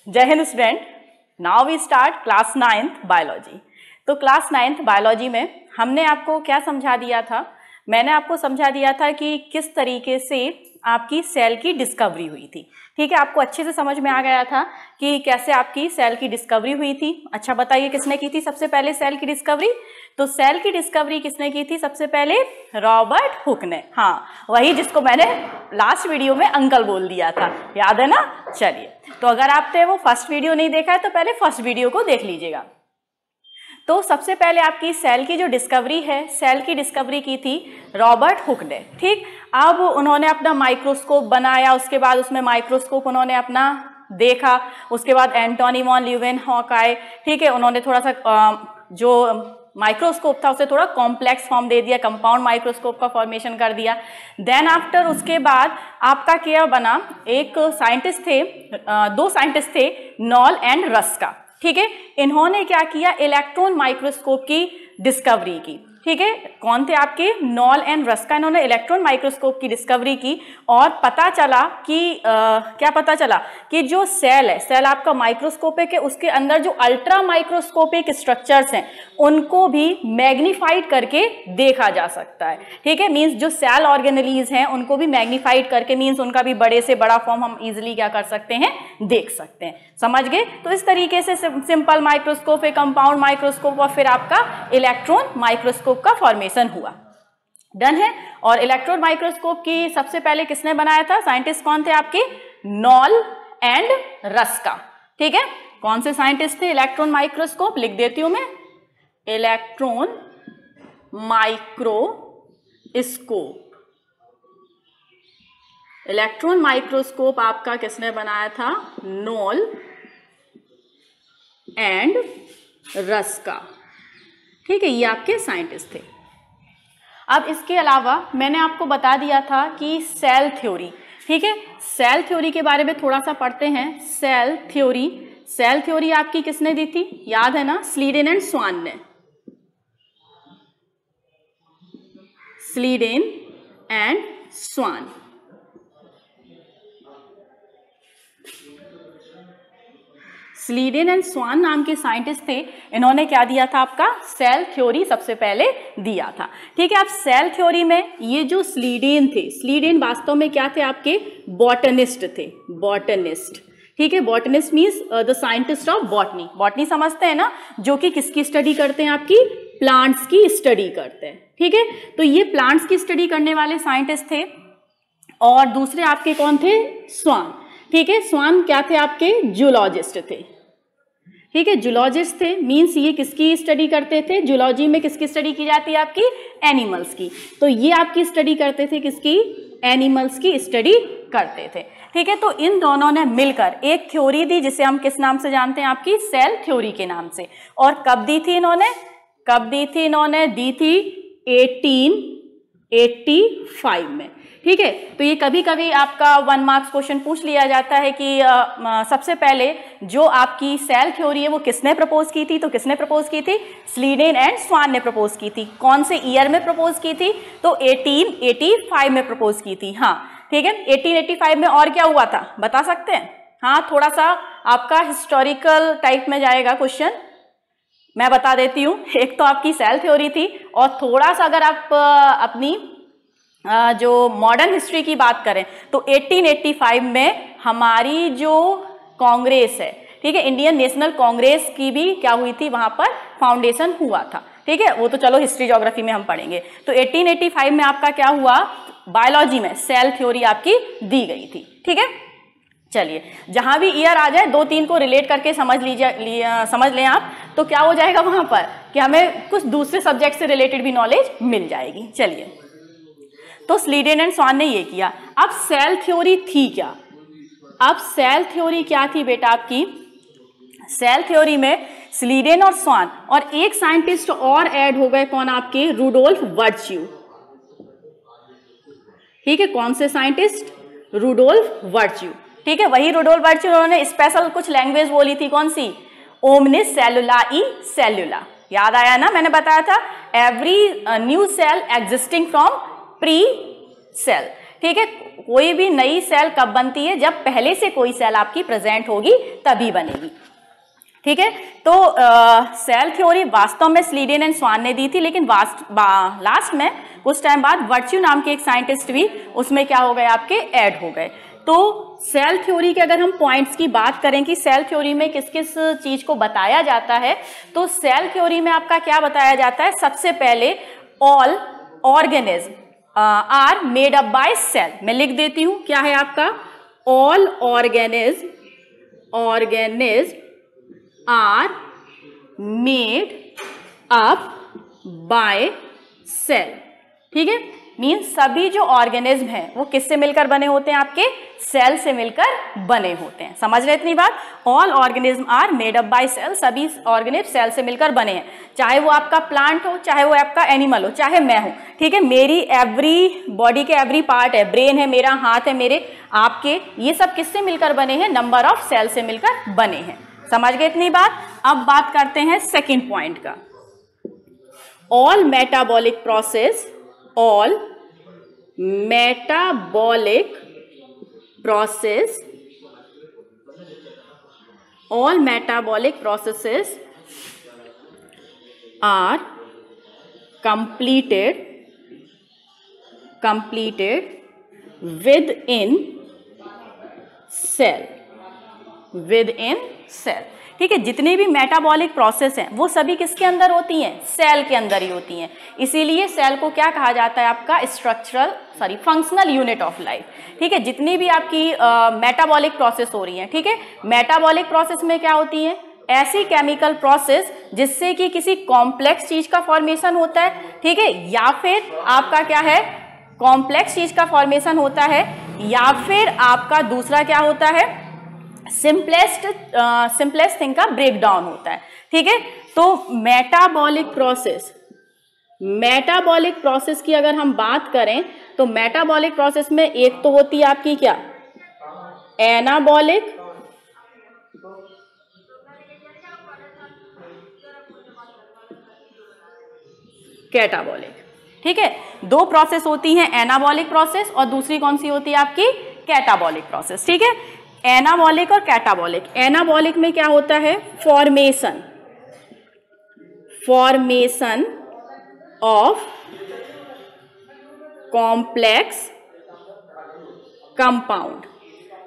जय हिंद student, now we start class 9th biology. तो क्लास 9th बायोलॉजी में हमने आपको क्या समझा दिया था? मैंने आपको समझा दिया था कि किस तरीके से आपकी सेल की डिस्कवरी हुई थी। ठीक है, आपको अच्छे से समझ में आ गया था कि कैसे आपकी सेल की डिस्कवरी हुई थी। अच्छा बताइए, किसने की थी सबसे पहले सेल की डिस्कवरी? तो सेल की डिस्कवरी किसने की थी सबसे पहले? रॉबर्ट हुक ने। हाँ, वही जिसको मैंने लास्ट वीडियो में अंकल बोल दिया था, याद है ना? चलिए, तो अगर आपने वो फर्स्ट वीडियो नहीं देखा है तो पहले फर्स्ट वीडियो को देख लीजिएगा। तो सबसे पहले आपकी सेल की जो डिस्कवरी है, सेल की डिस्कवरी की थी रॉबर्ट हुक ने। ठीक, अब उन्होंने अपना माइक्रोस्कोप बनाया, उसके बाद उसमें माइक्रोस्कोप उन्होंने अपना देखा, उसके बाद एंटोनी वॉन ल्यूवेनहॉक आए। ठीक है, उन्होंने थोड़ा सा जो माइक्रोस्कोप था उसे थोड़ा कॉम्प्लेक्स फॉर्म दे दिया, कंपाउंड माइक्रोस्कोप का फॉर्मेशन कर दिया। देन आफ्टर उसके बाद आपका क्या बना? एक साइंटिस्ट थे, दो साइंटिस्ट थे, नॉल एंड रस्का। ठीक है, इन्होंने क्या किया? इलेक्ट्रॉन माइक्रोस्कोप की डिस्कवरी की। ठीक है, कौन थे आपके? Knoll and Ruska. इन्होंने इलेक्ट्रॉन माइक्रोस्कोप की डिस्कवरी की और पता चला कि क्या पता चला कि जो सेल है, सेल आपका माइक्रोस्कोपिक है, उसके अंदर जो अल्ट्रा माइक्रोस्कोपिक स्ट्रक्चर्स हैं उनको भी मैग्नीफाइड करके देखा जा सकता है। ठीक है, मीन्स जो सेल ऑर्गेनेलीज हैं उनको भी मैग्नीफाइड करके, मीन्स उनका भी बड़े से बड़ा फॉर्म हम इजिली क्या कर सकते हैं? देख सकते हैं। समझ गए? तो इस तरीके से सिंपल माइक्रोस्कोप, कंपाउंड माइक्रोस्कोप और फिर आपका इलेक्ट्रॉन माइक्रोस्कोप का फॉर्मेशन हुआ। डन है। और इलेक्ट्रॉन माइक्रोस्कोप की सबसे पहले किसने बनाया था? साइंटिस्ट कौन थे आपके? Knoll and Ruska. ठीक है, कौन से साइंटिस्ट थे? इलेक्ट्रॉन माइक्रोस्कोप लिख देती हूं मैं, इलेक्ट्रॉन माइक्रोस्कोप। इलेक्ट्रॉन माइक्रोस्कोप आपका किसने बनाया था? Knoll and Ruska. ठीक है, ये आपके साइंटिस्ट थे। अब इसके अलावा मैंने आपको बता दिया था कि सेल थ्योरी। ठीक है, सेल थ्योरी के बारे में थोड़ा सा पढ़ते हैं। सेल थ्योरी, सेल थ्योरी आपकी किसने दी थी? याद है ना? स्लीडेन एंड स्वान ने। स्लीडेन एंड स्वान। स्लीडेन एंड स्वान नाम के साइंटिस्ट थे। इन्होंने क्या दिया था? आपका सेल थ्योरी सबसे पहले दिया था। ठीक है, आप सेल थ्योरी में ये जो स्लीडेन थे, स्लीडेन वास्तव में क्या थे? आपके बॉटनिस्ट थे, बॉटनिस्ट। ठीक है, botanist means the scientist of botany. Botany समझते हैं ना, जो कि किसकी स्टडी करते हैं? आपकी प्लांट्स की स्टडी करते हैं। ठीक है, तो ये प्लांट्स की स्टडी करने वाले साइंटिस्ट थे। और दूसरे आपके कौन थे? स्वान। ठीक है, स्वान क्या थे? आपके जूलॉजिस्ट थे। ठीक है, जूलॉजिस्ट थे, मीन्स ये किसकी स्टडी करते थे? जूलॉजी में किसकी स्टडी की जाती है? आपकी एनिमल्स की। तो ये आपकी स्टडी करते थे किसकी? एनिमल्स की स्टडी करते थे। ठीक है, तो इन दोनों ने मिलकर एक थ्योरी दी जिसे हम किस नाम से जानते हैं? आपकी सेल थ्योरी के नाम से। और कब दी थी इन्होंने? कब दी थी इन्होंने? दी थी 1885 में। ठीक है, तो ये कभी कभी आपका 1 मार्क्स क्वेश्चन पूछ लिया जाता है कि सबसे पहले जो आपकी सेल थ्योरी है वो किसने प्रपोज की थी? तो किसने प्रपोज की थी? स्लीडेन एंड स्वान ने प्रपोज की थी। कौन से ईयर में प्रपोज की थी? तो 1885 में प्रपोज की थी। हाँ, ठीक है, 1885 में। और क्या हुआ था बता सकते हैं? हाँ, थोड़ा सा आपका हिस्टोरिकल टाइप में जाएगा क्वेश्चन, मैं बता देती हूँ। एक तो आपकी सेल थ्योरी थी और थोड़ा सा अगर आप अपनी जो मॉडर्न हिस्ट्री की बात करें तो 1885 में हमारी जो कांग्रेस है, ठीक है, इंडियन नेशनल कांग्रेस की भी क्या हुई थी? वहां पर फाउंडेशन हुआ था। ठीक है, वो तो चलो हिस्ट्री ज्योग्राफी में हम पढ़ेंगे। तो 1885 में आपका क्या हुआ? बायोलॉजी में सेल थ्योरी आपकी दी गई थी। ठीक है, चलिए, जहां भी ईयर आ जाए 2-3 को रिलेट करके समझ लें आप, तो क्या हो जाएगा वहां पर कि हमें कुछ दूसरे सब्जेक्ट से रिलेटेड भी नॉलेज मिल जाएगी। चलिए, तो स्लीडेन एंड स्वान ने ये किया। अब सेल थ्योरी थी क्या? अब सेल थ्योरी क्या थी बेटा आपकी? सेल थ्योरी में स्लीडेन और स्वान और एक साइंटिस्ट और ऐड हो गए। कौन? आपके रुडोल्फ वर्च्यू। ठीक है, कौन से साइंटिस्ट? Rudolf virtue. ठीक है, वही रुडोल्फ वर्च्यू। उन्होंने स्पेशल कुछ लैंग्वेज बोली थी। कौन सी? ओमनिस सेलुलाई सेलुला। याद आया ना? मैंने बताया था every new cell existing from pre cell. ठीक है, कोई भी नई सेल कब बनती है, जब पहले से कोई सेल आपकी प्रेजेंट होगी तभी बनेगी। ठीक है, तो सेल थ्योरी वास्तव में स्लीडन एंड स्वान ने दी थी, लेकिन लास्ट में कुछ टाइम बाद वर्च्यू नाम के एक साइंटिस्ट भी उसमें क्या हो गए, आपके ऐड हो गए। तो सेल थ्योरी के अगर हम पॉइंट्स की बात करें कि सेल थ्योरी में किस किस चीज को बताया जाता है, तो सेल थ्योरी में आपका क्या बताया जाता है, सबसे पहले all organism are made up by cell. मैं लिख देती हूं, क्या है आपका, all organism are made up by cell. ठीक है, मीन्स सभी जो ऑर्गेनिज्म हैं वो किससे मिलकर बने होते हैं, आपके सेल से मिलकर बने होते हैं। समझ रहे इतनी बात, all organism are made up by cell, सभी ऑर्गेनिज्म सेल से मिलकर बने हैं, चाहे वो आपका प्लांट हो, चाहे वो आपका एनिमल हो, चाहे मैं हूं। ठीक है, मेरी एवरी बॉडी के एवरी पार्ट है, ब्रेन है मेरा, हाथ है मेरे, आपके, ये सब किससे मिलकर बने हैं, नंबर ऑफ सेल से मिलकर बने हैं। समझ गए इतनी बात। अब बात करते हैं सेकेंड पॉइंट का, all metabolic process, all metabolic process, all metabolic processes are completed within cell, ठीक है, जितने भी मेटाबॉलिक प्रोसेस हैं वो सभी किसके अंदर होती हैं, सेल के अंदर ही होती हैं। इसीलिए सेल को क्या कहा जाता है, आपका फंक्शनल यूनिट ऑफ लाइफ। ठीक है, जितनी भी आपकी मेटाबॉलिक प्रोसेस हो रही हैं, ठीक है, मेटाबॉलिक प्रोसेस में क्या होती है, ऐसी केमिकल प्रोसेस जिससे कि किसी कॉम्प्लेक्स चीज का फॉर्मेशन होता है। ठीक है, या फिर आपका क्या है, कॉम्प्लेक्स चीज का फॉर्मेशन होता है, या फिर आपका दूसरा क्या होता है, सिंपलेस्ट थिंग का ब्रेकडाउन होता है। ठीक है, तो मेटाबॉलिक प्रोसेस की अगर हम बात करें तो मेटाबॉलिक प्रोसेस में एक तो होती है आपकी क्या, एनाबॉलिक, कैटाबॉलिक। ठीक है, दो प्रोसेस होती हैं, एनाबॉलिक प्रोसेस और दूसरी कौन सी होती है आपकी, कैटाबॉलिक प्रोसेस। ठीक है, एनाबॉलिक और कैटाबॉलिक। एनाबॉलिक में क्या होता है, फॉर्मेशन ऑफ कॉम्प्लेक्स कंपाउंड।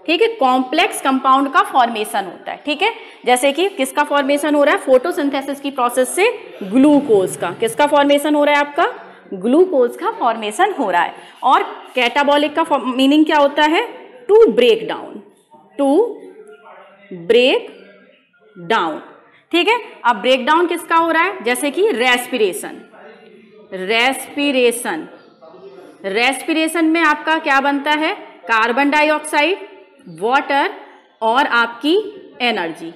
ठीक है, कॉम्प्लेक्स कंपाउंड का फॉर्मेशन होता है। ठीक है, जैसे कि किसका फॉर्मेशन हो रहा है, फोटोसिंथेसिस की प्रोसेस से ग्लूकोज का, किसका फॉर्मेशन हो रहा है, आपका ग्लूकोज का फॉर्मेशन हो रहा है। और कैटाबॉलिक का मीनिंग क्या होता है, टू ब्रेक डाउन। ठीक है, अब ब्रेक डाउन किसका हो रहा है, जैसे कि रेस्पिरेशन में आपका क्या बनता है, कार्बन डाइऑक्साइड, वाटर और आपकी एनर्जी।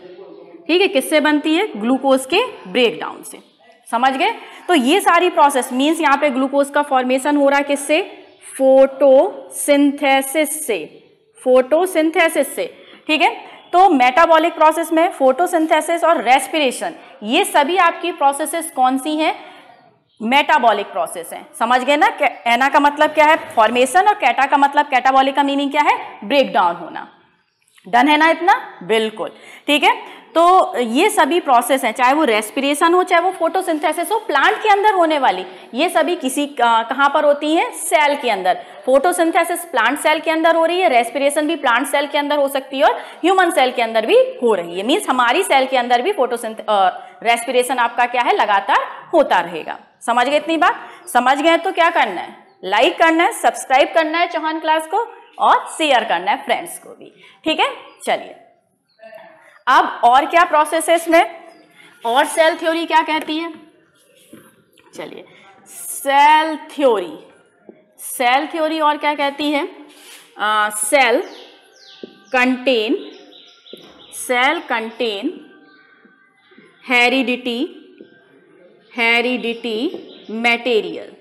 ठीक है, किससे बनती है, ग्लूकोज के ब्रेक डाउन से। समझ गए, तो ये सारी प्रोसेस मींस यहाँ पे ग्लूकोज का फॉर्मेशन हो रहा है किससे, फोटोसिंथेसिस से। ठीक है, तो मेटाबॉलिक प्रोसेस में फोटोसिंथेसिस और रेस्पिरेशन, ये सभी आपकी प्रोसेसेस कौन सी हैं, मेटाबॉलिक प्रोसेस हैं। समझ गए ना, एना का मतलब क्या है, फॉर्मेशन, और कैटा का मतलब, कैटाबॉलिक का मीनिंग क्या है, ब्रेक डाउन होना। डन है ना इतना, बिल्कुल। ठीक है, तो ये सभी प्रोसेस हैं, चाहे वो रेस्पिरेशन हो, चाहे वो फोटोसिंथेसिस हो, प्लांट के अंदर होने वाली, ये सभी किसी कहाँ पर होती हैं, सेल के अंदर। फोटोसिंथेसिस प्लांट सेल के अंदर हो रही है, रेस्पिरेशन भी प्लांट सेल के अंदर हो सकती है और ह्यूमन सेल के अंदर भी हो रही है। मीन्स हमारी सेल के अंदर भी रेस्पिरेशन आपका क्या है, लगातार होता रहेगा। समझ गए इतनी बात, समझ गए तो क्या करना है, लाइक करना है, सब्सक्राइब करना है चौहान क्लास को, और शेयर करना है फ्रेंड्स को भी। ठीक है, चलिए अब और क्या प्रोसेसेस में, और सेल थ्योरी क्या कहती है, चलिए सेल थ्योरी और क्या कहती है, सेल कंटेन हेरिडिटी मटेरियल।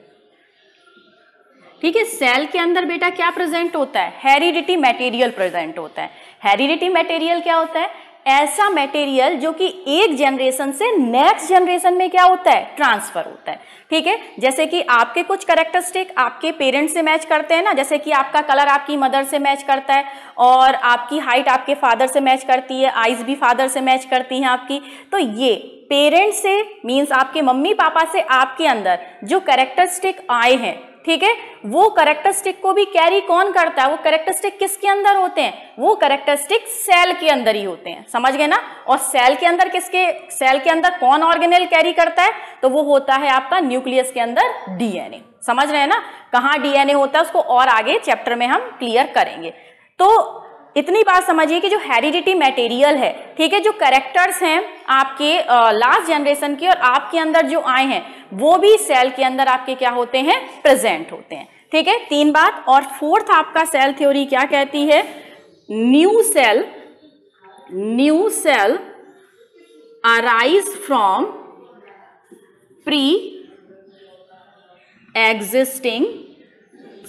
ठीक है, सेल के अंदर बेटा क्या प्रेजेंट होता है, हेरिडिटी मटेरियल प्रेजेंट होता है। हेरिडिटी मटेरियल क्या होता है, ऐसा मटेरियल जो कि एक जनरेशन से नेक्स्ट जनरेशन में क्या होता है, ट्रांसफर होता है। ठीक है, जैसे कि आपके कुछ कैरेक्टरिस्टिक आपके पेरेंट्स से मैच करते हैं ना, जैसे कि आपका कलर आपकी मदर से मैच करता है और आपकी हाइट आपके फादर से मैच करती है, आईज भी फादर से मैच करती हैं आपकी। तो ये पेरेंट्स से मीन्स आपके मम्मी पापा से आपके अंदर जो कैरेक्टरिस्टिक आए हैं, ठीक है, वो कैरेक्टरिस्टिक को भी कैरी कौन करता है, वो कैरेक्टरिस्टिक किसके अंदर होते हैं, वो कैरेक्टरिस्टिक सेल के अंदर ही होते हैं, समझ गए ना। और सेल के अंदर सेल के अंदर कौन ऑर्गेनेल कैरी करता है, तो वो होता है आपका न्यूक्लियस के अंदर डीएनए। समझ रहे हैं ना, कहाँ डीएनए होता है उसको और आगे चैप्टर में हम क्लियर करेंगे। तो इतनी बात समझिए कि जो हेरिडिटी मटेरियल है, ठीक है, जो कैरेक्टर्स हैं आपके लास्ट जनरेशन के और आपके अंदर जो आए हैं, वो भी सेल के अंदर आपके क्या होते हैं, प्रेजेंट होते हैं। ठीक है, 3 बात। और 4th आपका सेल थ्योरी क्या कहती है, new cell arise from pre existing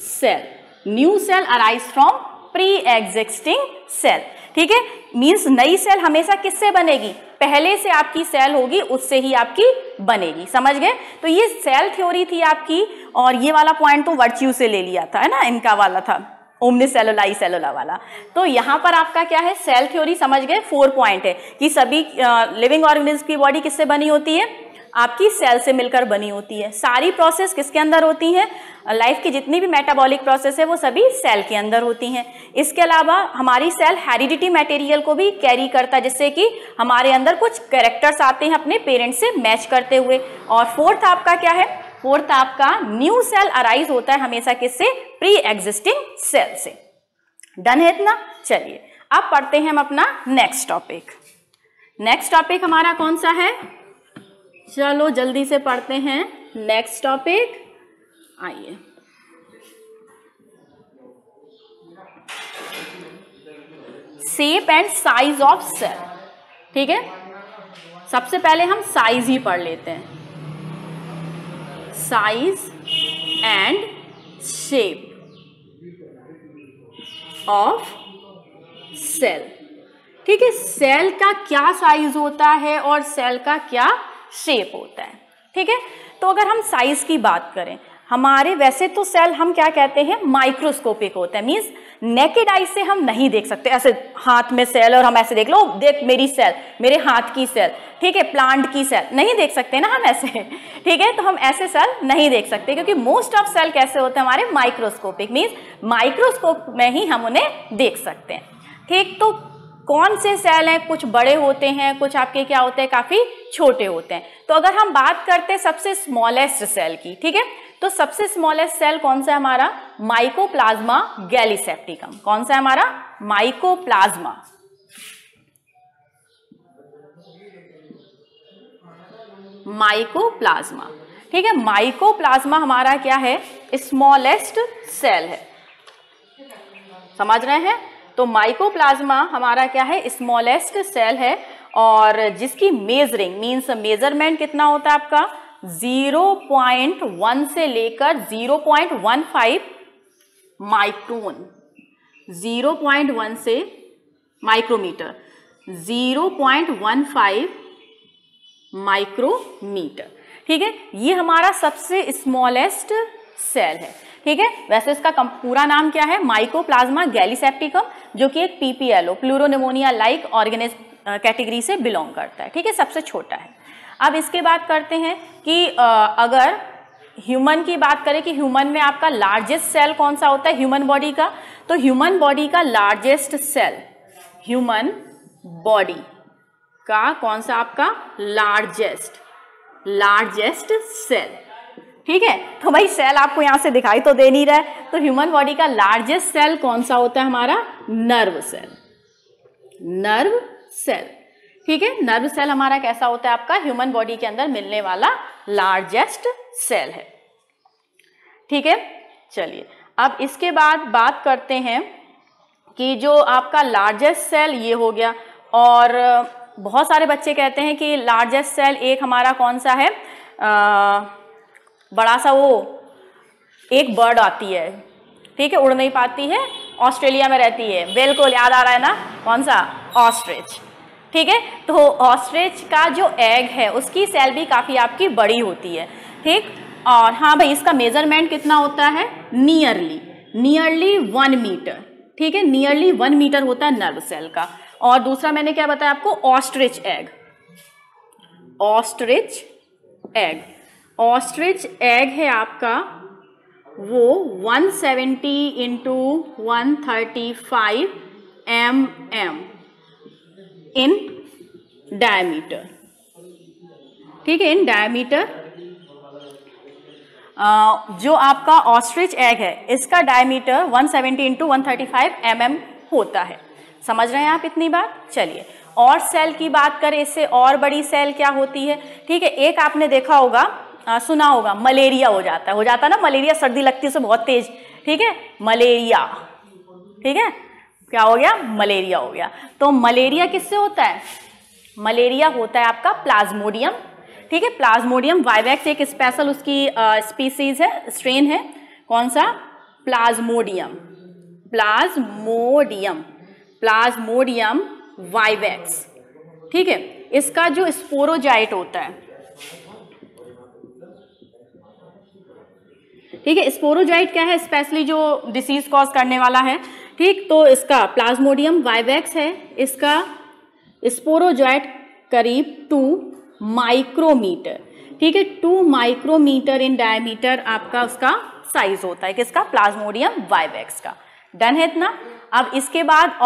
cell. New cell arise from pre existing cell. ठीक है, मीन्स नई सेल हमेशा किससे बनेगी, पहले से आपकी सेल होगी उससे ही आपकी बनेगी। समझ गए। तो ये सेल थ्योरी थी आपकी, और ये वाला पॉइंट तो वर्च्यू से ले लिया था, है ना, इनका वाला था ओमनीसेलुला सेलुला वाला। तो यहाँ पर आपका क्या है, सेल थ्योरी समझ गए। 4 पॉइंट है कि सभी लिविंग ऑर्गेनिज्म की बॉडी किससे बनी होती है, आपकी सेल से मिलकर बनी होती है। सारी प्रोसेस किसके अंदर होती है, लाइफ की जितनी भी मेटाबॉलिक प्रोसेस है वो सभी सेल के अंदर होती हैं। इसके अलावा हमारी सेल हेरिडिटी मटेरियल को भी कैरी करता है, जिससे कि हमारे अंदर कुछ कैरेक्टर्स आते हैं अपने पेरेंट्स से मैच करते हुए। और 4th आपका क्या है, 4th आपका न्यू सेल अराइज होता है हमेशा किससे, प्री एग्जिस्टिंग सेल से। डन है इतना। चलिए अब पढ़ते हैं हम अपना नेक्स्ट टॉपिक। नेक्स्ट टॉपिक हमारा कौन सा है, चलो जल्दी से पढ़ते हैं नेक्स्ट टॉपिक। आइए, shape and size of cell. ठीक है, सबसे पहले हम साइज ही पढ़ लेते हैं, size and shape of cell. ठीक है, सेल का क्या साइज होता है और सेल का क्या शेप होता है। ठीक है, तो अगर हम साइज की बात करें, हमारे वैसे तो सेल हम क्या कहते हैं, माइक्रोस्कोपिक होता है, मींस नेकेड आई से हम नहीं देख सकते। ऐसे हाथ में सेल और हम ऐसे देख लो, देख मेरी सेल, मेरे हाथ की सेल, ठीक है, प्लांट की सेल नहीं देख सकते ना हम ऐसे। ठीक है, तो हम ऐसे सेल नहीं देख सकते, क्योंकि मोस्ट ऑफ सेल कैसे होते हैं हमारे, माइक्रोस्कोपिक, मींस माइक्रोस्कोप में ही हम उन्हें देख सकते हैं। ठीक, तो कौन से सेल हैं, कुछ बड़े होते हैं, कुछ आपके क्या होते हैं, काफी छोटे होते हैं। तो अगर हम बात करते हैं सबसे स्मॉलेस्ट सेल की, ठीक है, तो सबसे स्मॉलेस्ट सेल कौन सा है हमारा, माइकोप्लाज्मा गैलीसेप्टिकम। कौन सा है हमारा, माइकोप्लाज्मा। माइकोप्लाज्मा, ठीक है, माइकोप्लाज्मा हमारा क्या है, स्मॉलेस्ट सेल है। समझ रहे हैं, तो माइकोप्लाज्मा हमारा क्या है, स्मॉलेस्ट सेल है, और जिसकी मेजरिंग मीन्स मेजरमेंट कितना होता है आपका, 0.1 से लेकर 0.15 माइक्रोन, 0.1 से माइक्रोमीटर, 0.15 माइक्रोमीटर। ठीक है, ये हमारा सबसे स्मॉलेस्ट सेल है। ठीक है, वैसे इसका पूरा नाम क्या है, माइकोप्लाज्मा गैलीसेप्टिकम, जो कि एक PPLO pleuropneumonia like organism category से बिलोंग करता है। ठीक है, सबसे छोटा है। अब इसके बात करते हैं कि अगर ह्यूमन की बात करें कि ह्यूमन में आपका लार्जेस्ट सेल कौन सा होता है ह्यूमन बॉडी का, तो ह्यूमन बॉडी का लार्जेस्ट सेल, ह्यूमन बॉडी का कौन सा आपका लार्जेस्ट सेल। ठीक है, तो भाई सेल आपको यहां से दिखाई तो दे नहीं रहा है, तो ह्यूमन बॉडी का लार्जेस्ट सेल कौन सा होता है हमारा, नर्व सेल। नर्व सेल, ठीक है, नर्व सेल हमारा कैसा होता है आपका, ह्यूमन बॉडी के अंदर मिलने वाला लार्जेस्ट सेल है। ठीक है, चलिए अब इसके बाद बात करते हैं कि जो आपका लार्जेस्ट सेल ये हो गया, और बहुत सारे बच्चे कहते हैं कि लार्जेस्ट सेल एक हमारा कौन सा है, बड़ा सा वो एक बर्ड आती है, ठीक है, उड़ नहीं पाती है, ऑस्ट्रेलिया में रहती है, बिल्कुल याद आ रहा है ना, कौन सा, ऑस्ट्रिच। ठीक है। तो ऑस्ट्रिच का जो एग है उसकी सेल भी काफ़ी आपकी बड़ी होती है, ठीक। और हाँ भाई, इसका मेजरमेंट कितना होता है, नियरली 1 मीटर, ठीक है, नियरली 1 मीटर होता है नर्व सेल का। और दूसरा मैंने क्या बताया आपको, ऑस्ट्रिच एग है आपका, वो 170 इंटू 135 mm इन डायमीटर, ठीक है, इन डायमीटर। जो आपका ऑस्ट्रिच एग है इसका डायमीटर 170 इंटू 135 mm होता है। समझ रहे हैं आप इतनी बात? चलिए, और सेल की बात करें, इससे और बड़ी सेल क्या होती है, ठीक है। एक आपने देखा होगा, सुना होगा, मलेरिया हो जाता है ना, मलेरिया, सर्दी लगती है उसे बहुत तेज, ठीक है, मलेरिया, ठीक है, क्या हो गया, मलेरिया हो गया। तो मलेरिया किससे होता है, मलेरिया होता है आपका प्लाज्मोडियम, ठीक है। प्लाज्मोडियम वाइवेक्स एक स्पेशल उसकी स्पीसीज है, स्ट्रेन है, कौन सा, प्लाज्मोडियम वाइवेक्स, ठीक है। इसका जो स्पोरोजाइट होता है, ठीक है, स्पोरोजाइट क्या है, स्पेशली जो डिसीज कॉज करने वाला है, ठीक। तो इसका प्लाज्मोडियम वाइवेक्स है, इसका स्पोरोजाइट करीब 2 माइक्रोमीटर, ठीक है, 2 माइक्रोमीटर इन डायमीटर आपका उसका साइज होता है, किसका, प्लाज्मोडियम वाइवेक्स का। डन है इतना। अब इसके बाद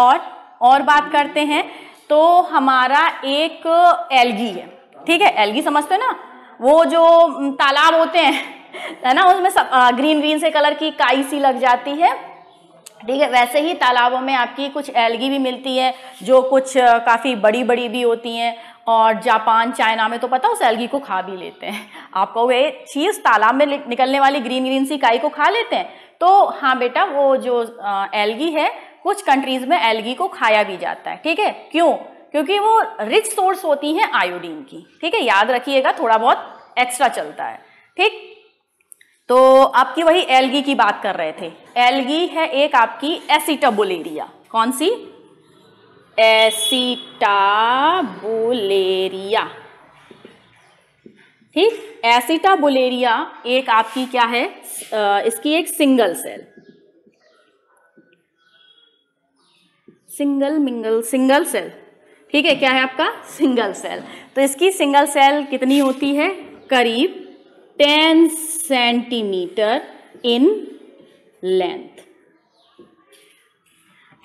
और बात करते हैं, तो हमारा एक एल्गी है, ठीक है, एल्गी समझते हो ना, वो जो तालाब होते हैं, है ना, उसमें सब ग्रीन से कलर की काई सी लग जाती है, ठीक है। वैसे ही तालाबों में आपकी कुछ एल्गी भी मिलती है, जो कुछ काफ़ी बड़ी बड़ी भी होती हैं, और जापान, चाइना में तो पता उस एल्गी को खा भी लेते हैं। आप कहोगे चीज़ तालाब में निकलने वाली ग्रीन सी काई को खा लेते हैं, तो हाँ बेटा, वो जो एल्गी है, कुछ कंट्रीज में एल्गी को खाया भी जाता है, ठीक है। क्यों? क्योंकि वो रिच सोर्स होती हैं आयोडीन की, ठीक है, याद रखिएगा, थोड़ा बहुत एक्स्ट्रा चलता है, ठीक। तो आपकी वही एल्गी की बात कर रहे थे, एल्गी है एक आपकी एसिटाबुलेरिया, कौन सी, एसिटाबुलेरिया, ठीक। एसिटाबुलेरिया एक आपकी क्या है, इसकी एक सिंगल सेल, ठीक है, क्या है आपका, सिंगल सेल। तो इसकी सिंगल सेल कितनी होती है, करीब 10 सेंटीमीटर इन लेंथ,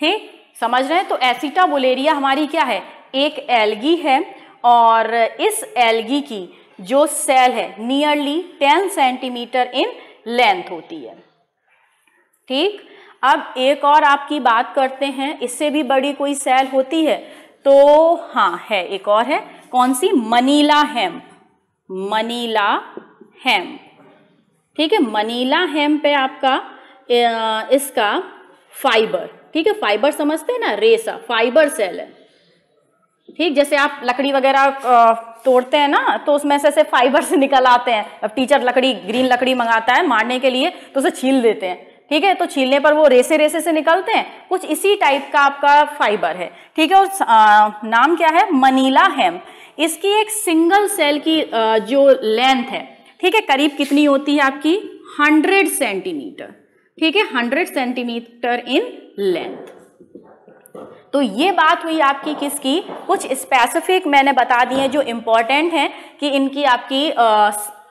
है, समझ रहे हैं। तो एसिटाबुलेरिया हमारी क्या है, एक एल्गी है, और इस एल्गी की जो सेल है नियरली 10 सेंटीमीटर इन लेंथ होती है, ठीक। अब एक और आपकी बात करते हैं, इससे भी बड़ी कोई सेल होती है, तो हाँ है, एक और है, कौन सी, मनीला हेम्प, ठीक है। मनीला हेम्प पे आपका इसका फाइबर, ठीक है, फाइबर समझते हैं ना, रेसा फाइबर सेल है, ठीक। जैसे आप लकड़ी वगैरह तोड़ते हैं ना, तो उसमें से फाइबर से निकल आते हैं। अब टीचर ग्रीन लकड़ी मंगाता है मारने के लिए, तो उसे छील देते हैं, ठीक है, तो छीलने पर वो रेसे से निकलते हैं, कुछ इसी टाइप का आपका फाइबर है, ठीक है। और नाम क्या है, मनीला हेम्प। इसकी एक सिंगल सेल की जो लेंथ है, ठीक है, करीब कितनी होती है आपकी, 100 सेंटीमीटर, ठीक है, 100 सेंटीमीटर इन लेंथ। तो ये बात हुई आपकी किसकी, कुछ स्पेसिफिक मैंने बता दी है जो इम्पोर्टेंट है, कि इनकी आपकी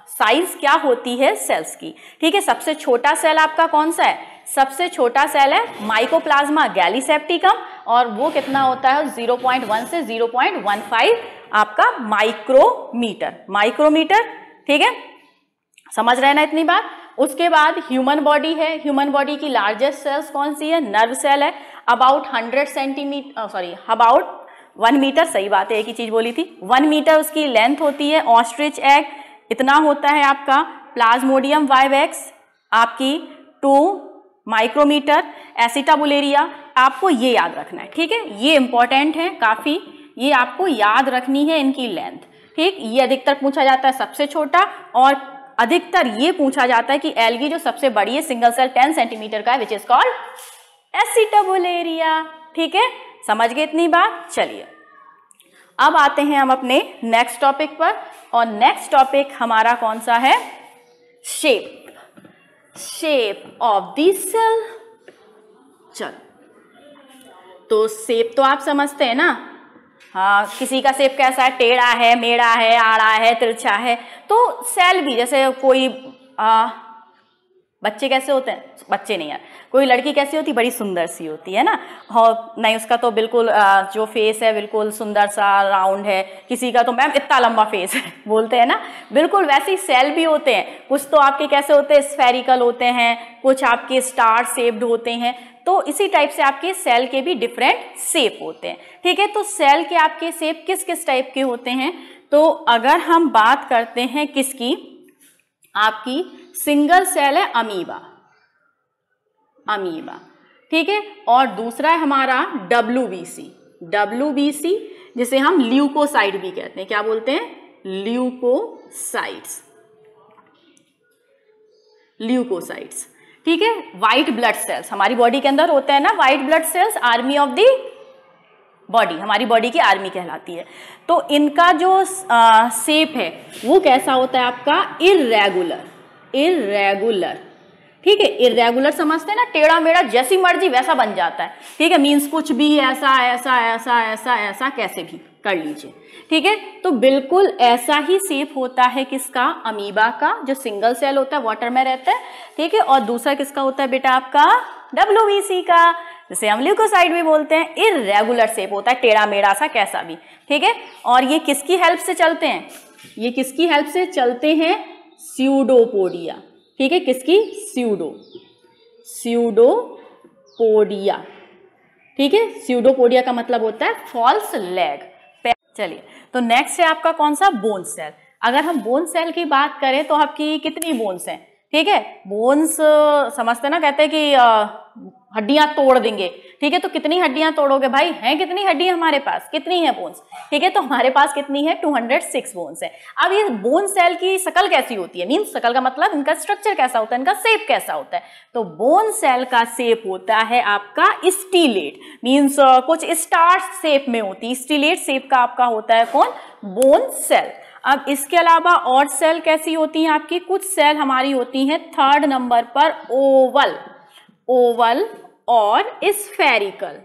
साइज क्या होती है सेल्स की, ठीक है। सबसे छोटा सेल आपका कौन सा है, सबसे छोटा सेल है माइकोप्लाज्मा गैलीसेप्टिकम, और वो कितना होता है, 0.1 से 0.15 आपका माइक्रोमीटर, ठीक है, समझ रहे ना इतनी बात। उसके बाद ह्यूमन बॉडी है, ह्यूमन बॉडी की लार्जेस्ट सेल्स कौन सी है, नर्व सेल है, अबाउट 1 मीटर, सही बात है, एक ही चीज बोली थी, 1 मीटर उसकी लेंथ होती है। ऑस्ट्रिच एग इतना होता है आपका, प्लाज्मोडियम वाइवेक्स आपकी 2 माइक्रोमीटर, एसिटाबुलेरिया, आपको ये याद रखना है, ठीक है, ये इंपॉर्टेंट है काफी, ये आपको याद रखनी है इनकी लेंथ, ठीक। ये अधिकतर पूछा जाता है सबसे छोटा, और अधिकतर ये पूछा जाता है कि एल्गी जो सबसे बड़ी है सिंगल सेल 10 सेंटीमीटर का है, विच इज कॉल्ड एसिटाबुलेरिया, ठीक है, समझ गए इतनी बात। चलिए अब आते हैं हम अपने नेक्स्ट टॉपिक पर, और नेक्स्ट टॉपिक हमारा कौन सा है? Shape, shape of the cell. चल, तो शेप तो आप समझते हैं ना, हाँ, किसी का शेप कैसा है, टेढ़ा है, मेढ़ा है, आड़ा है, तिरछा है। तो सेल भी, जैसे कोई बच्चे कैसे होते हैं, बच्चे नहीं यार, कोई लड़की कैसी होती, बड़ी सुंदर सी होती है ना, और नहीं उसका तो बिल्कुल जो फेस है बिल्कुल सुंदर सा राउंड है, किसी का तो मैम इतना लंबा फेस है बोलते हैं ना, बिल्कुल वैसे ही सेल भी होते हैं। कुछ तो आपके कैसे होते हैं, स्फेरिकल होते हैं, कुछ आपके स्टार शेप्ड होते हैं। तो इसी टाइप से आपके सेल के भी डिफरेंट शेप होते हैं, ठीक है। तो सेल के आपके शेप किस किस टाइप के होते हैं? तो अगर हम बात करते हैं किसकी, आपकी सिंगल सेल है अमीबा, अमीबा, ठीक है। और दूसरा है हमारा WBC, WBC जिसे हम ल्यूकोसाइड भी कहते हैं। क्या बोलते हैं? ल्यूकोसाइड्स, ल्यूकोसाइड्स, ठीक है। व्हाइट ब्लड सेल्स हमारी बॉडी के अंदर होते हैं ना, white blood cells, army of the body, हमारी बॉडी की आर्मी कहलाती है। तो इनका जो शेप है वो कैसा होता है आपका? इर्रेगुलर, इर्रेगुलर, ठीक है। इर्रेगुलर समझते हैं ना, टेढ़ा मेढ़ा, जैसी मर्जी वैसा बन जाता है, ठीक है। मीन्स कुछ भी ऐसा ऐसा ऐसा ऐसा ऐसा कैसे भी कर लीजिए, ठीक है। तो बिल्कुल ऐसा ही शेप होता है किसका? अमीबा का, जो सिंगल सेल होता है, वाटर में रहता है, ठीक है। और दूसरा किसका होता है बेटा? आपका WBC का, जिसे हम ल्यूकोसाइड भी बोलते हैं। इर्रेगुलर शेप होता है, टेढ़ा मेढ़ा सा कैसा भी, ठीक है। और ये किसकी हेल्प से चलते हैं? ये किसकी हेल्प से चलते हैं? स्यूडोपोडिया, ठीक है। किसकी? स्यूडोपोडिया, ठीक है। स्यूडोपोडिया का मतलब होता है फॉल्स लेग। चलिए, तो नेक्स्ट है आपका कौन सा? Bone cell. अगर हम बोन सेल की बात करें तो आपकी कितनी बोन्स हैं, ठीक है। बोन्स समझते ना, कहते हैं कि हड्डियां तोड़ देंगे, ठीक है। तो कितनी हड्डियां तोड़ोगे भाई? हैं कितनी हड्डियां हमारे पास, कितनी है बोन्स, ठीक है। तो हमारे पास कितनी है? 206 बोन्स है। अब ये बोन सेल की शकल कैसी होती है? मीन्स शकल का मतलब इनका स्ट्रक्चर कैसा होता है, इनका शेप कैसा होता है? तो बोन सेल का शेप होता है आपका स्टीलेट, मीन्स कुछ स्टार शेप में होती है। स्टीलेट शेप का आपका होता है कौन? Bone cell. अब इसके अलावा और सेल कैसी होती हैं आपकी? कुछ सेल हमारी होती हैं 3rd नंबर पर ओवल, ओवल और स्फेरिकल,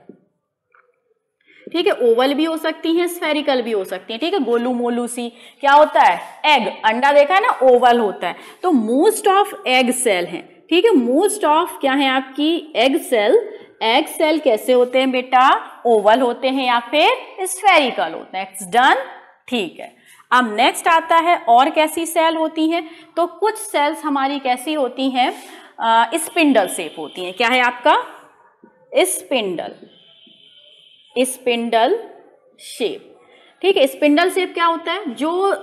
ठीक है। ओवल भी हो सकती हैं, स्फेरिकल भी हो सकती हैं, ठीक है। गोलू मोलू सी। क्या होता है? एग, अंडा देखा है ना, ओवल होता है। तो मोस्ट ऑफ एग सेल हैं, ठीक है। मोस्ट ऑफ क्या है आपकी? Egg cell. एग सेल कैसे होते हैं बेटा? ओवल होते हैं या फिर स्फेरिकल होते हैं। इट्स डन, ठीक है। अब नेक्स्ट आता है और कैसी सेल होती हैं? तो कुछ सेल्स हमारी कैसी होती हैं? स्पिंडल शेप होती हैं। क्या है आपका? स्पिंडल, स्पिंडल शेप, ठीक है। स्पिंडल शेप क्या होता है? जो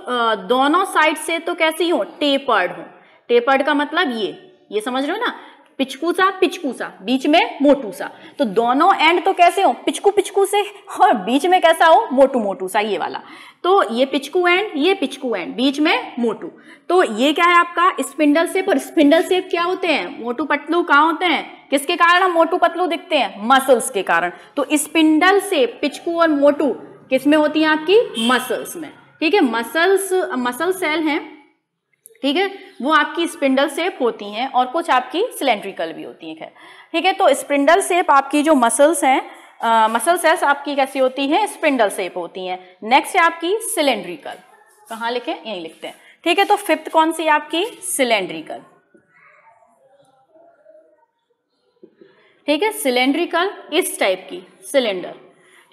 दोनों साइड से तो कैसी हो? टेपर्ड हो। टेपर्ड का मतलब ये समझ रहे हो ना, पिचकू सा पिचकू सा, बीच में मोटू सा। तो दोनों एंड तो कैसे हो? पिचकू पिचकू से, और बीच में कैसा हो? मोटू मोटू सा, ये वाला। तो ये पिचकू एंड, ये पिचकू एंड, बीच में मोटू। तो ये क्या है आपका? Spindle shape. और स्पिंडल शेप क्या होते हैं? मोटू पतलू कहाँ होते हैं? किसके कारण हम मोटू पतलू दिखते हैं? मसल्स के कारण। तो स्पिंडल शेप, पिचकू और मोटू किस में होती है आपकी? मसल्स में, ठीक है। मसल्स, मसल सेल हैं, ठीक है, वो आपकी स्पिंडल शेप होती हैं, और कुछ आपकी सिलेंड्रिकल भी होती हैं, ठीक है। तो स्पिंडल शेप आपकी जो मसल्स हैं, मसल सेल्स आपकी कैसी होती हैं? स्पिंडल शेप होती हैं। नेक्स्ट है आपकी सिलेंड्रिकल। कहाँ लिखें? यहीं लिखते हैं, ठीक है। तो 5th कौन सी आपकी? सिलेंड्रिकल, ठीक है। सिलेंड्रिकल, इस टाइप की सिलेंडर,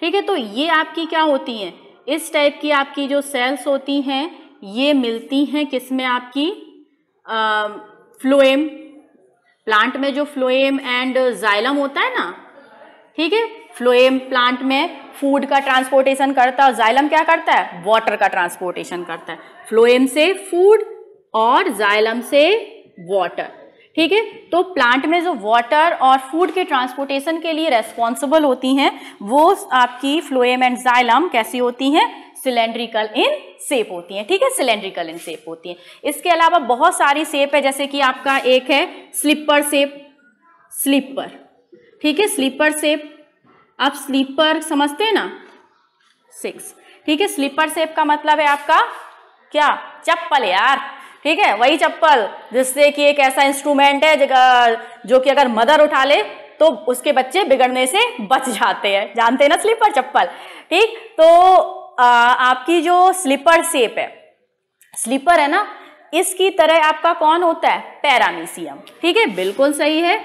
ठीक है। तो ये आपकी क्या होती हैं? इस टाइप की आपकी जो सेल्स होती हैं, ये मिलती हैं किसमें? आपकी फ्लोएम, प्लांट में जो फ्लोएम एंड जाइलम होता है ना, ठीक है। फ्लोएम प्लांट में फूड का ट्रांसपोर्टेशन करता है, और जाइलम क्या करता है? वाटर का ट्रांसपोर्टेशन करता है। फ्लोएम से फूड और जाइलम से वाटर, ठीक है। तो प्लांट में जो वाटर और फूड के ट्रांसपोर्टेशन के लिए रेस्पॉन्सिबल होती हैं, वो आपकी फ्लोएम एंड जाइलम कैसी होती हैं? सिलेंड्रिकल इन शेप होती हैं, ठीक है। सिलेंड्रिकल इन शेप होती हैं। इसके अलावा बहुत सारी शेप है, जैसे कि आपका एक है स्लीपर शेप, स्लीपर, ठीक है। स्लीपर शेप, आप स्लीपर समझते हैं ना, 6, ठीक है, स्लीपर शेप का मतलब है आपका क्या, चप्पल यार, ठीक है, वही चप्पल जिससे कि एक ऐसा इंस्ट्रूमेंट है जो कि अगर मदर उठा ले तो उसके बच्चे बिगड़ने से बच जाते हैं, जानते हैं ना स्लीपर चप्पल। ठीक, तो आपकी जो स्लीपर शेप है, स्लीपर है ना, इसकी तरह आपका कौन होता है, पैरामीशियम। ठीक है, बिल्कुल सही है।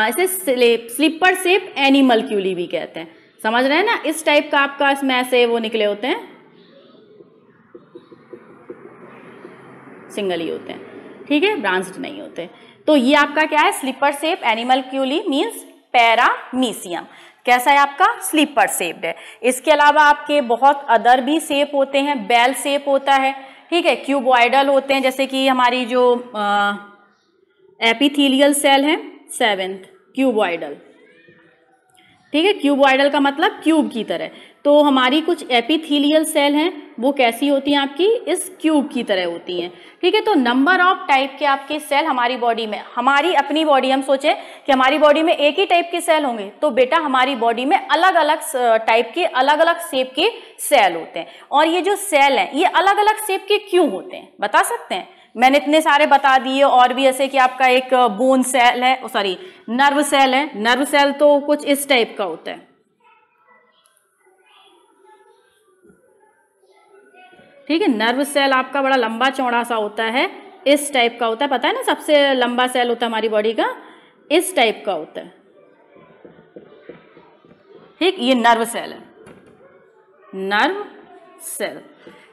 इसे स्लीपर शेप एनिमल्क्यूली भी कहते हैं, समझ रहे हैं ना। इस टाइप का आपका इसमें से वो निकले होते हैं, सिंगल ही होते हैं, ठीक है, ब्रांच्ड नहीं होते। तो ये आपका क्या है, स्लीपर शेप एनिमल्क्यूली मीन्स पैरामीशियम। कैसा है आपका, स्लीपर शेप्ड है। इसके अलावा आपके बहुत अदर भी शेप होते हैं, बेल शेप होता है, ठीक है, क्यूबॉइडल होते हैं, जैसे कि हमारी जो एपिथेलियल सेल है, 7th क्यूबॉइडल। ठीक है, क्यूबॉइडल का मतलब क्यूब की तरह। तो हमारी कुछ एपिथेलियल सेल हैं, वो कैसी होती हैं आपकी, इस क्यूब की तरह होती हैं। ठीक है, तो नंबर ऑफ टाइप के आपके सेल हमारी बॉडी में, हमारी अपनी बॉडी, हम सोचें कि हमारी बॉडी में एक ही टाइप के सेल होंगे, तो बेटा हमारी बॉडी में अलग अलग टाइप के, अलग अलग शेप के सेल होते हैं। और ये जो सेल हैं ये अलग अलग शेप के क्यों होते हैं, बता सकते हैं? मैंने इतने सारे बता दिए, और भी ऐसे कि आपका एक बोन सेल है, सॉरी नर्व सेल है, नर्व सेल तो कुछ इस टाइप का होता है। ठीक है, नर्व सेल आपका बड़ा लंबा चौड़ा सा होता है, इस टाइप का होता है, पता है ना, सबसे लंबा सेल होता है हमारी बॉडी का, इस टाइप का होता है। ठीक, ये नर्व सेल है, नर्व सेल।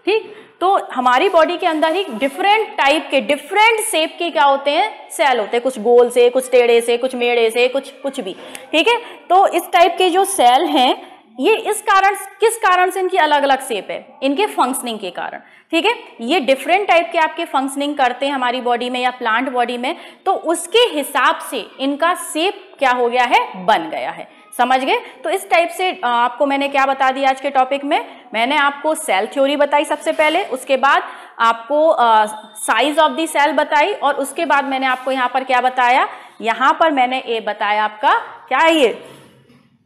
ठीक, तो हमारी बॉडी के अंदर ही डिफरेंट टाइप के, डिफरेंट शेप के क्या होते हैं, सेल होते हैं, कुछ गोल से, कुछ टेढ़े से, कुछ मेढ़े से, कुछ भी। ठीक है, तो इस टाइप के जो सेल हैं ये इस कारण, किस कारण से इनकी अलग अलग शेप है, इनके फंक्शनिंग के कारण। ठीक है, ये डिफरेंट टाइप के आपके फंक्शनिंग करते हैं हमारी बॉडी में या प्लांट बॉडी में, तो उसके हिसाब से इनका शेप क्या हो गया है, बन गया है। समझ गए? तो इस टाइप से आपको मैंने क्या बता दिया आज के टॉपिक में, मैंने आपको सेल थ्योरी बताई सबसे पहले, उसके बाद आपको साइज ऑफ दी सेल बताई, और उसके बाद मैंने आपको यहाँ पर क्या बताया, यहाँ पर मैंने ये बताया आपका क्या है, ये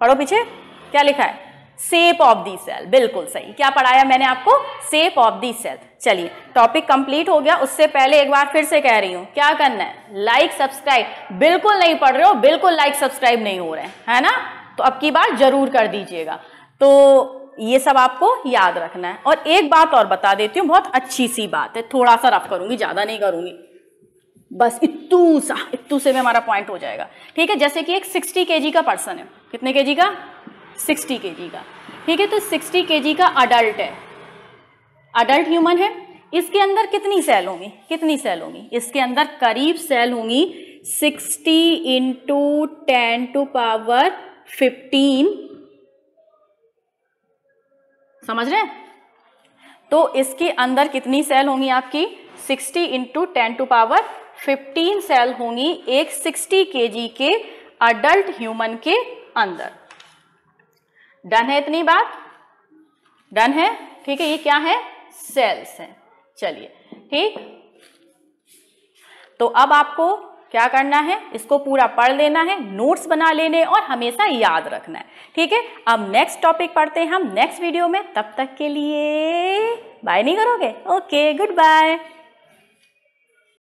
पढ़ो पीछे क्या लिखा है, शेप ऑफ दी सेल। बिल्कुल सही, क्या पढ़ाया मैंने आपको, शेप ऑफ दी सेल। चलिए टॉपिक कंप्लीट हो गया। उससे पहले एक बार फिर से कह रही हूँ, क्या करना है, लाइक सब्सक्राइब। बिल्कुल नहीं पढ़ रहे हो, बिल्कुल लाइक सब्सक्राइब नहीं हो रहे हैं, है ना, तो अब की बार जरूर कर दीजिएगा। तो ये सब आपको याद रखना है। और एक बात और बता देती हूँ, बहुत अच्छी सी बात है, थोड़ा सा रफ करूंगी, ज्यादा नहीं करूंगी, बस इत्तू से में हमारा पॉइंट हो जाएगा। ठीक है, जैसे कि एक 60 kg का पर्सन है, कितने kg का, 60 kg का। ठीक है, तो 60 kg का अडल्ट है, अडल्ट ह्यूमन है, इसके अंदर कितनी सेल होंगी, कितनी सेल होंगी, इसके अंदर करीब सेल होंगी 60 × 10⁻15। समझ रहे हैं? तो इसके अंदर कितनी सेल होंगी आपकी, 60 × 10⁻15 सेल होंगी एक 60 kg के अडल्ट ह्यूमन के अंदर। डन है इतनी बात, डन है? ठीक है, ये क्या है, सेल्स हैं। चलिए ठीक, तो अब आपको क्या करना है, इसको पूरा पढ़ लेना है, नोट्स बना लेने और हमेशा याद रखना है। ठीक है, अब नेक्स्ट टॉपिक पढ़ते हैं हम नेक्स्ट वीडियो में, तब तक के लिए बाय नहीं करोगे? Okay, good bye.